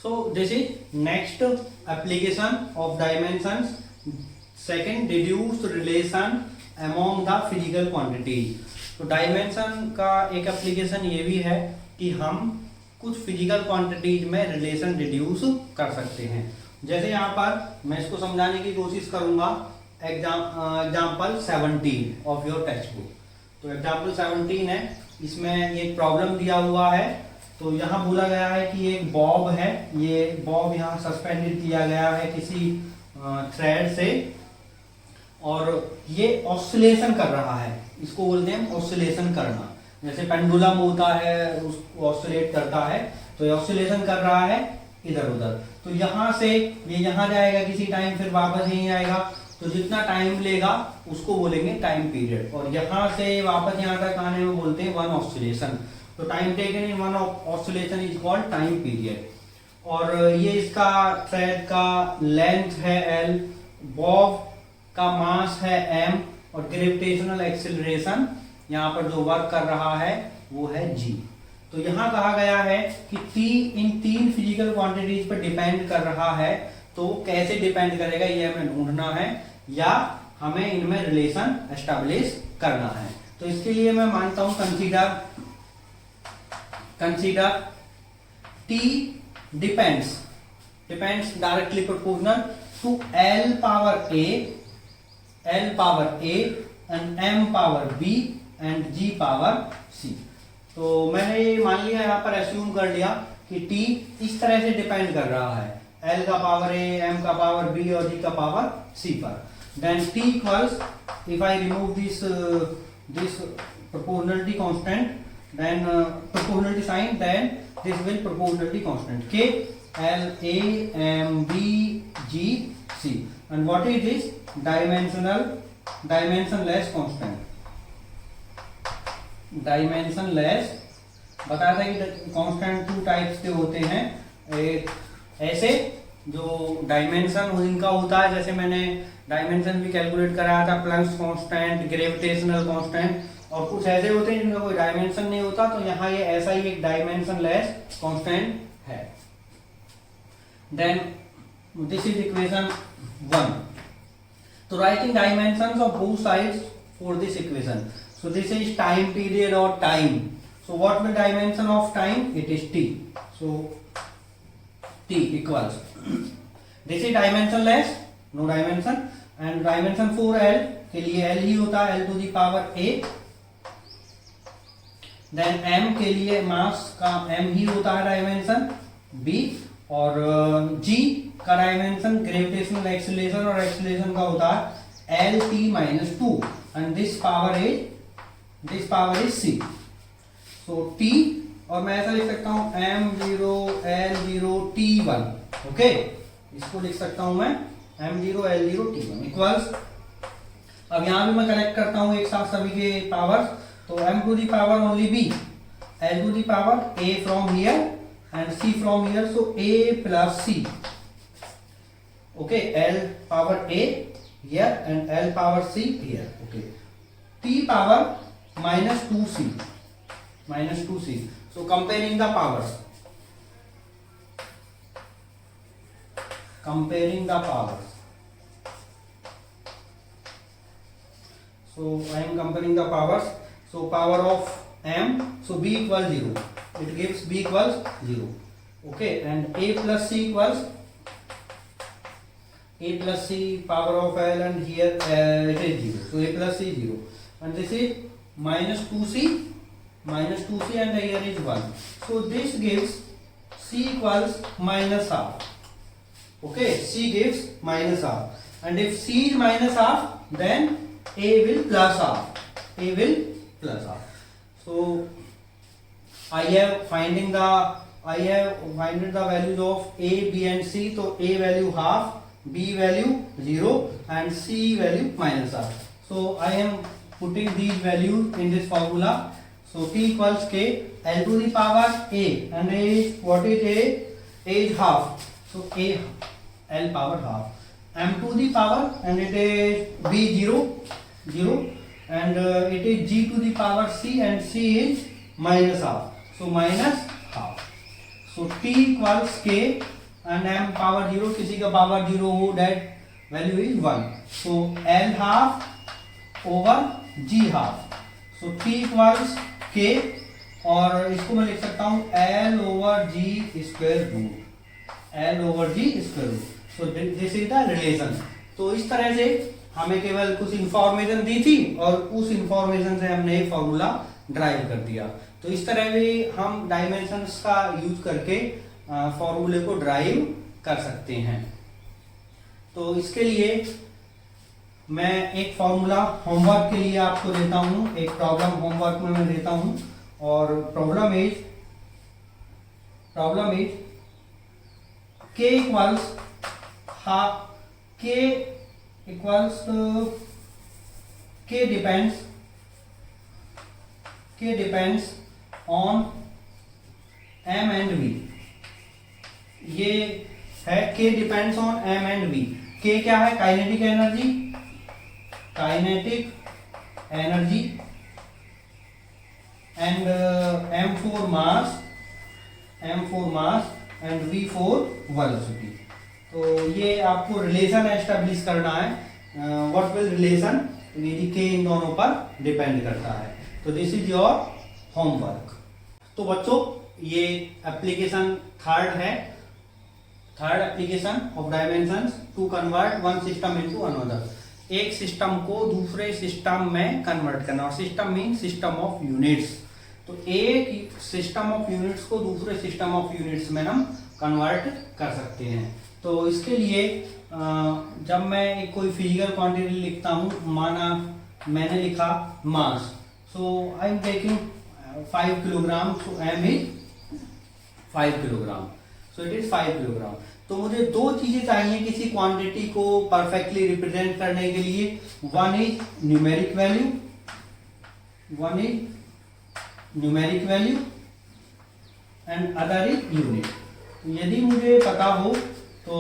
So this is next application of dimensions. Second, deduce relation among the physical quantities. तो dimension का एक application ये भी है कि हम कुछ फिजिकल क्वांटिटीज में रिलेशन डिड्यूस कर सकते हैं। जैसे यहाँ पर मैं इसको समझाने की कोशिश करूंगा example 17 of your text book. तो एग्जाम्पल 17 है, इसमें ये प्रॉब्लम दिया हुआ है। तो यहाँ बोला गया है कि एक बॉब है, ये बॉब यहाँ सस्पेंडेड किया गया है किसी थ्रेड से और ये ऑसिलेशन कर रहा है। इसको बोलते हैं ऑसिलेशन करना। जैसे पेंडुलम होता है उसको ऑसिलेट करता है, तो ये ऑसिलेशन कर रहा है इधर उधर। तो यहाँ से ये यहाँ जाएगा किसी टाइम, फिर वापस यहीं आएगा। तो जितना टाइम लेगा उसको बोलेंगे टाइम पीरियड, और यहाँ से वापस यहाँ तक आने में बोलते हैं वन ऑसिलेशन। तो time taken in one oscillation is called time period. और ये इसका थ्रेड का लेंथ है l, बॉब का मास है m, और ग्रेविटेशनल एक्सेलरेशन यहाँ पर जो वर्क कर रहा है वो है g। तो यहाँ कहा गया है कि इन तीन फिजिकल क्वांटिटीज पर डिपेंड कर रहा है। तो कैसे डिपेंड करेगा ये हमें ढूंढना है, या हमें इनमें रिलेशन एस्टेब्लिश करना है। तो इसके लिए मैं मानता हूं consider t depends directly proportional to l power a and m power b and g power c। तो मैंने ये मान लिया, यहाँ पर एस्यूम कर लिया कि t इस तरह से डिपेंड कर रहा है l का पावर a, m का पावर b और g का पावर c पर। Then t equals, if I remove this proportionality constant, then proportionality sign, then this will proportionality constant k l a m b g c. And what is this? Dimensionless constant. Dimensionless बताया था कि constant two types के होते हैं। एक ऐसे जो dimension इनका होता है, जैसे मैंने डायमेंशन भी कैलकुलेट कराया था, प्लैंक्स कांस्टेंट, ग्रेविटेशनल कांस्टेंट, और कुछ ऐसे होते हैं जिनका कोई डायमेंशन नहीं होता। तो यहाँ ये ऐसा ही एक डायमेंशनलेस कांस्टेंट है। Then this is equation 1। तो writing dimensions of both sides for this equation. So this is time period or time. So what will dimension of time? It is t. So t equals this is dimensionless, no dimension, and dimension for l के लिए l ही होता है, l to the power a. Then m के लिए मास का m ही होता है dimension b, और g का डायमेंशन ग्रेविटेशनल एक्सेलरेशन और एक्सेलरेशन का होता है l t minus 2, and this power is c. So t, और मैं ऐसा लिख सकता हूं m0 l0 t1। ओके, इसको लिख सकता हूं मैं m0 l0 t1 इक्वल्स। अब यहां भी मैं कनेक्ट करता हूं एक साथ सभी के पावर्स। तो m to the power only b, l to the power a from here and c from here, so a plus c. Okay, l power a here and l power c here. Okay, t power minus 2c. So comparing the powers. So I am comparing the powers. So power of m, so b equals 0. It gives b equals 0. Okay, and a plus c equals a plus c power of l, and here it is 0. So a plus c 0, and this is minus 2c, and here is 1. So this gives c equals minus half. Okay, c gives minus half, and if c is minus half, then a will plus half. So I have finding the values of a, b and c. So a value half, b value 0, and c value minus half. So I am putting these values in this formula. So t equals k, l to the power a, and a is, what is a? A is half. So a, l power half, m to the power, and it is b 0, and it is g to the power c, and c is minus half. So minus half. So t equals k and m power 0, किसी का power 0 हो that value is 1. So l half over g half. So t equals k और इसको मैं लिख सकता हूं l over g square root. l over g square root. So this is the relation. तो इस तरह से हमें केवल कुछ इंफॉर्मेशन दी थी और उस इंफॉर्मेशन से हमने एक फॉर्मूला ड्राइव कर दिया. तो इस तरह भी हम डायमेंशंस का यूज करके फॉर्मूले को ड्राइव कर सकते हैं. तो इसके लिए मैं एक फॉर्मूला होमवर्क के लिए आपको देता हूं. एक प्रॉब्लम होमवर्क में मैं देता हूं और problem is k equals k equals to k depends on m and v. ये है k depends on m and v. k क्या है? Kinetic energy and m for mass and v for velocity. तो ये आपको रिलेशन एस्टेब्लिश करना है. What will relation, यदि के इन दोनों पर डिपेंड करता है. तो दिस इज योर होमवर्क. तो बच्चों ये एप्लीकेशन थर्ड है. Third application of dimensions to convert one system into another. एक सिस्टम को दूसरे सिस्टम में कन्वर्ट करना. और system mean system of units. तो एक सिस्टम ऑफ यूनिट्स को दूसरे सिस्टम ऑफ यूनिट्स में हम कन्वर्ट कर सकते हैं. तो इसके लिए जब मैं एक कोई फिजिकल क्वांटिटी लिखता हूँ, माना मैंने लिखा mass, so I am taking 5 kilogram, so m is 5 kilogram, so it is 5 kilogram. तो मुझे दो चीजें चाहिए किसी क्वांटिटी को परफेक्टली रिप्रेजेंट करने के लिए. One is numeric value and other is unit. यदि मुझे पता हो तो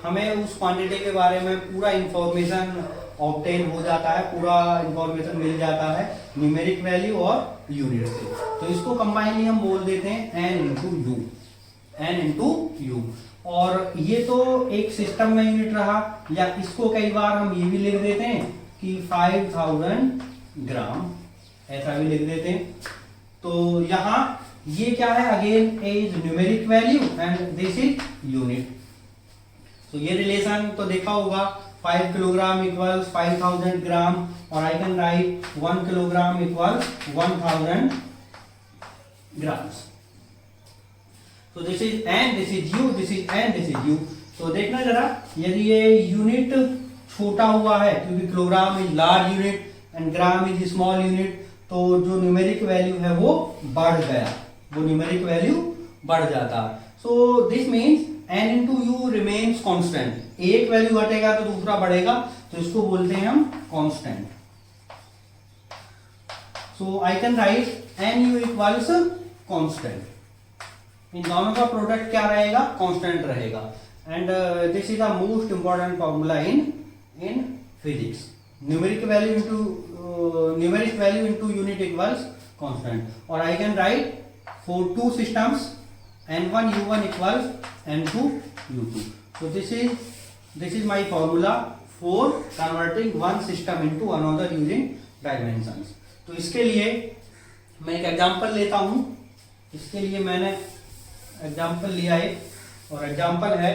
हमें उस क्वांटिटी के बारे में पूरा इंफॉर्मेशन ऑब्टेन हो जाता है, पूरा इंफॉर्मेशन मिल जाता है न्यूमेरिक वैल्यू और यूनिट से. तो इसको कंबाइनली हम बोल देते हैं n इंटू यू. और ये तो एक सिस्टम में यूनिट रहा. या इसको कई बार हम ये भी लिख देते हैं कि 5000 ग्राम, ऐसा भी लिख देते हैं. तो यहाँ ये क्या है? Again is numeric value and this is unit. तो ये रिलेशन तो देखा होगा, 5 किलोग्राम इक्वल्स 5000 ग्राम, और I can write 1 kilogram equals 1000 grams. तो this is n, this is u, this is n, this is u. तो देखना जरा, यदि ये यूनिट छोटा हुआ है, क्योंकि kilogram is large unit and gram is small unit, तो जो न्यूमेरिक वैल्यू है वो बढ़ गया, वो न्यूमेरिक वैल्यू बढ़ जाता. So this means n into u remains constant. एक वैल्यू घटेगा तो दूसरा बढ़ेगा, तो इसको बोलते हैं हम constant. So I can write n u equals constant. इन दोनों का प्रोडक्ट क्या रहेगा? कॉन्स्टेंट रहेगा. And this is the most important formula in physics. Numeric value into unit equals constant. और I can write for two systems n1 u1 equals n2 u2. So this is my formula for converting one system into another using dimensions. तो इसके लिए मैं एक example लेता हूं. इसके लिए मैंने एग्जांपल लिया है और एग्जांपल है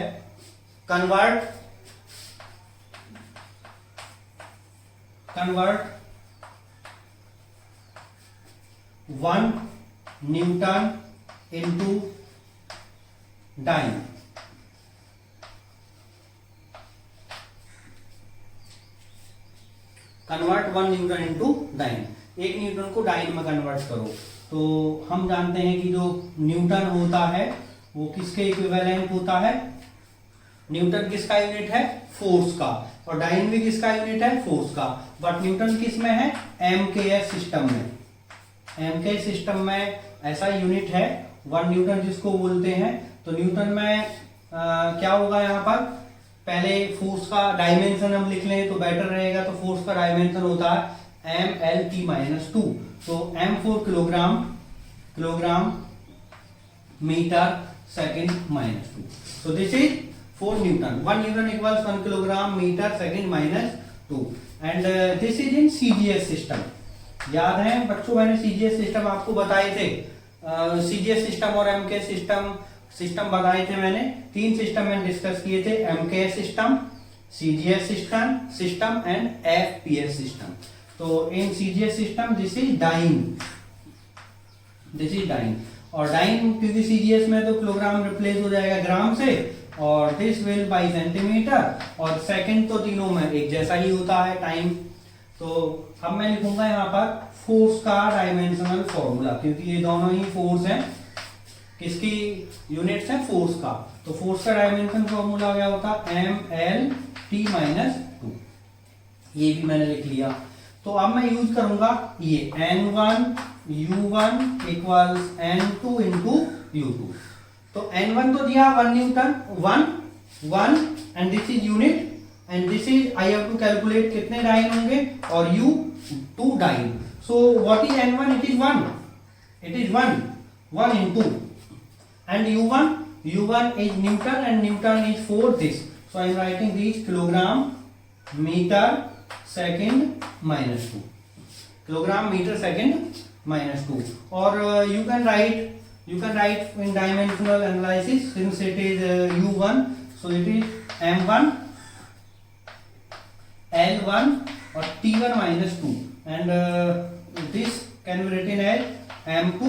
convert 1 Newton into dyne. Convert 1 newton into dyne. 1 newton को डाइन में कन्वर्ट करो. तो हम जानते हैं कि जो न्यूटन होता है वो किसके इक्विवेलेंट होता है? न्यूटन किसका यूनिट है? फोर्स का. और डाइन भी किसका यूनिट है? फोर्स का. बट न्यूटन किस में है? एमकेएस सिस्टम में. एमकेएस सिस्टम में ऐसा यूनिट है 1 न्यूटन जिसको बोलते हैं. तो न्यूटन में क्या होगा? यहाँ पर पहले फोर्स का डायमेंशन हम लिख लें तो बेटर रहेगा. तो फोर्स का डायमेंशन होता है mLT-2. तो m4 kilogram metre second minus 2. So this is 4 Newton. 1 Newton equals 1 kilogram meter second minus 2. And this is in CGS system. याद है बच्चों, मैंने CGS सिस्टम आपको बताए थे. CGS सिस्टम और MKS सिस्टम बताए थे मैंने. 3 सिस्टम मैंने डिस्कस किए थे. MKS system, CGS system and FPS system. तो in CGS system this is dyne, और डाइन क्योंकि CGS में तो किलोग्राम रिप्लेस हो जाएगा ग्राम से, और दिस विल बाई सेंटीमीटर, और सेकंड तो तीनों में एक जैसा ही होता है टाइम. तो अब मैं लिखूंगा यहाँ पर फोर्स का डायमेंशनल फॉर्मूला, क्योंकि ये दोनों ही फोर्स हैं. किसकी यूनिट्स है? फोर्स का. तो फोर्स का डायमेंशन फॉर्मूला क्या होता है? mL/t-2. ये भी मैंने लिख लिया. तो अब मैं यूज करूंगा ये N1 U1 equals N2 into U2. तो N1 तो दिया 1 newton, 1 and this is unit, and this is I have to calculate कितने डाइन होंगे, और U2 dyne. So what is N1? It is 1 into, and U1 is Newton and Newton is for this. So I am writing these kilogram meter second minus 2. Kilogram meter second minus 2. Or you can write in dimensional analysis, since it is U1, so it is M1 L1 or T1 minus 2, and this can be written as M2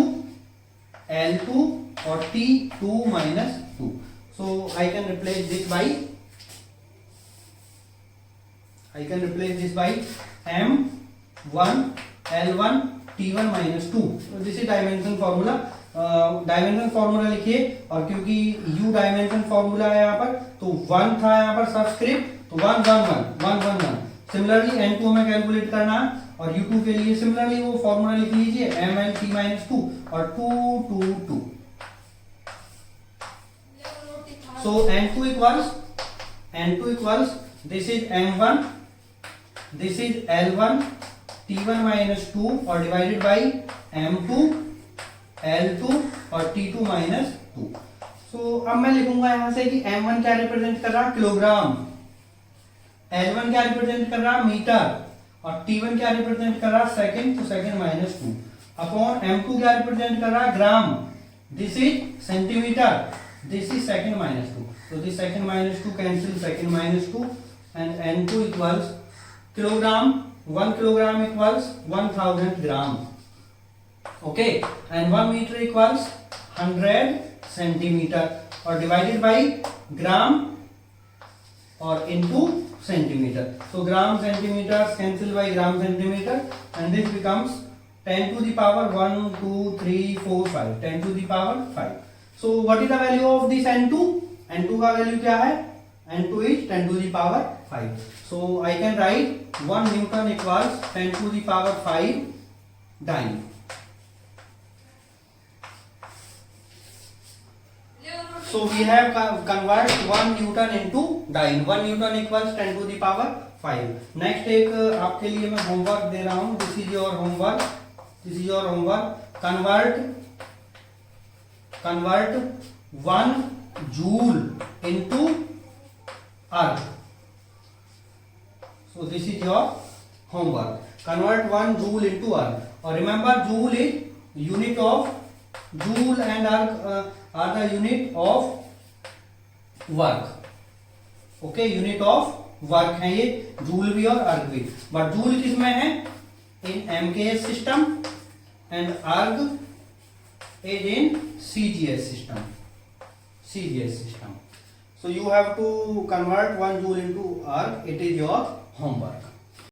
L2 or T2 minus 2. So I can replace this by M1 L1 T1 minus 2. So this is dimension formula. Dimension formula लिखिए, और क्योंकि U dimension formula है यहाँ पर, तो 1 था यहाँ पर सबस्क्रिप्ट, तो 1 1 1 1. सिमिलरली N2 हमें कैलकुलेट करना है, और U2 के लिए सिमिलरली वो फॉर्मूला लिख लीजिए mL/t-2 और 2 2 2. So N2 equals this is M1, this is L1 T1 minus 2 और divided by M2 L2 और T2 minus 2. So अब मैं लिखूंगा यहां से कि M1 क्या रिप्रेजेंट कर रहा है? किलोग्राम. L1 क्या रिप्रेजेंट कर रहा है? मीटर. और T1 क्या रिप्रेजेंट कर रहा है? सेकंड, तो सेकंड माइनस 2 अपॉन M2 क्या रिप्रेजेंट कर रहा है? Gram. This is centimetre, this is second minus 2. So this second minus 2 cancel second minus 2, and N2 equals kilogram. 1 kilogram equals 1000 gram. Okay, and 1 meter equals 100 centimeter, or divided by gram or into centimeter. So gram centimeters cancel by gram centimeter, and this becomes 10 to the power 1 2 3 4 5, 10 to the power 5. So what is the value of this N2? N2 का value क्या है? N2 is 10 to the power 5. So I can write 1 Newton equals 10 to the power 5 dyne. So we have convert 1 Newton into dyne. 1 Newton equals 10 to the power 5. Next एक आपके लिए मैं homework दे रहा हूँ. This is your homework. Convert 1 joule into earth. So this is your homework. Convert 1 joule into earth. Or remember, joule is unit of, joule and earth are the unit of work. Okay, unit of work है ये joule भी और earth भी. But joule किस में है? In MKS system, and earth is in CGS system. So you have to convert 1 joule into earth. It is your homework.